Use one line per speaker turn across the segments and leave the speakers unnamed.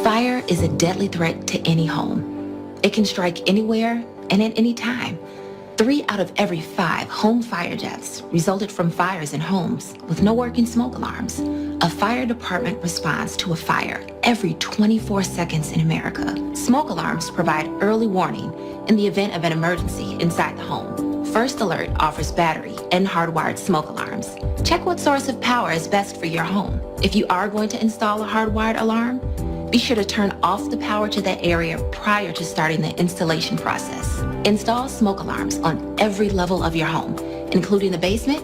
Fire is a deadly threat to any home. It can strike anywhere and at any time. 3 out of every 5 home fire deaths resulted from fires in homes with no working smoke alarms. A fire department responds to a fire every 24 seconds in America. Smoke alarms provide early warning in the event of an emergency inside the home. First Alert offers battery and hardwired smoke alarms. Check what source of power is best for your home. If you are going to install a hardwired alarm, be sure to turn off the power to that area prior to starting the installation process. Install smoke alarms on every level of your home, including the basement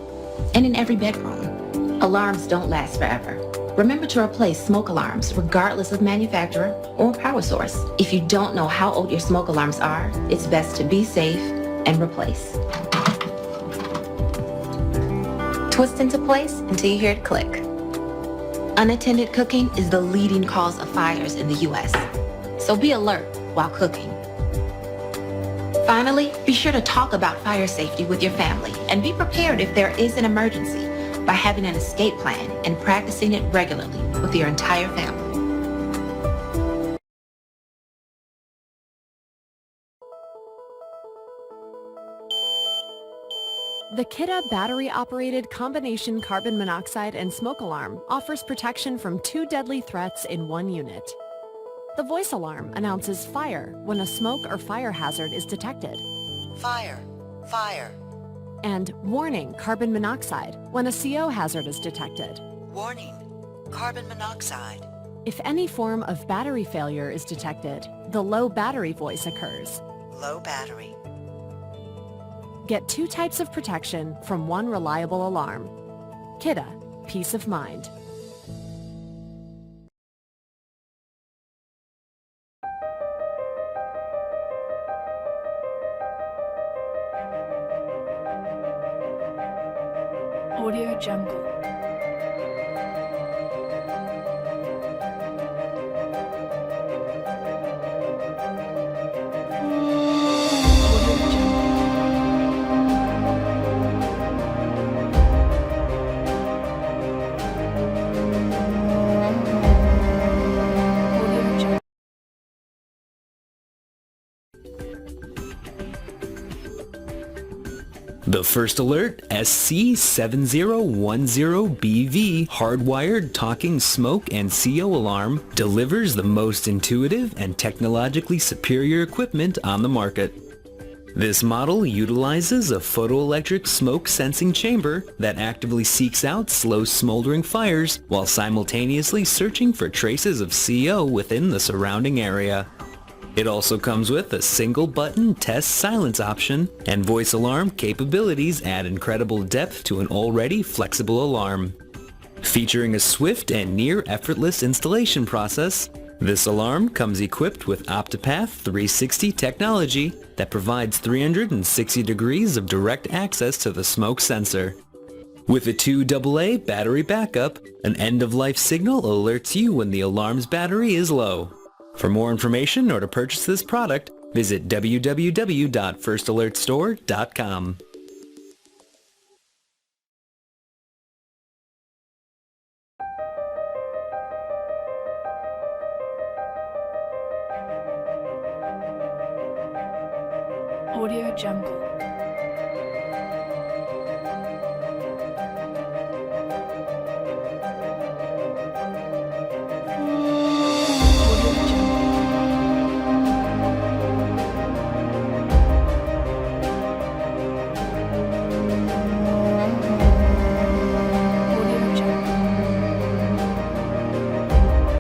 and in every bedroom. Alarms don't last forever. Remember to replace smoke alarms regardless of manufacturer or power source. If you don't know how old your smoke alarms are, it's best to be safe and replace. Twist into place until you hear it click. Unattended cooking is the leading cause of fires in the U.S., so be alert while cooking. Finally, be sure to talk about fire safety with your family and be prepared if there is an emergency by having an escape plan and practicing it regularly with your entire family.
The Kidde battery-operated combination carbon monoxide and smoke alarm offers protection from 2 deadly threats in one unit. The voice alarm announces fire when a smoke or fire hazard is detected.
Fire, fire.
And warning carbon monoxide when a CO hazard is detected.
Warning, carbon monoxide.
If any form of battery failure is detected, the low battery voice occurs.
Low battery.
Get 2 types of protection from 1 reliable alarm. Kidde, peace of mind.
Audio Jungle.
The First Alert SC7010BV hardwired talking smoke and CO alarm delivers the most intuitive and technologically superior equipment on the market. This model utilizes a photoelectric smoke sensing chamber that actively seeks out slow smoldering fires while simultaneously searching for traces of CO within the surrounding area. It also comes with a single button test silence option, and voice alarm capabilities add incredible depth to an already flexible alarm. Featuring a swift and near effortless installation process, this alarm comes equipped with OptiPath 360 technology that provides 360 degrees of direct access to the smoke sensor. With a 2 AA battery backup, an end-of-life signal alerts you when the alarm's battery is low. For more information or to purchase this product, visit www.firstalertstore.com.
Audio Jungle.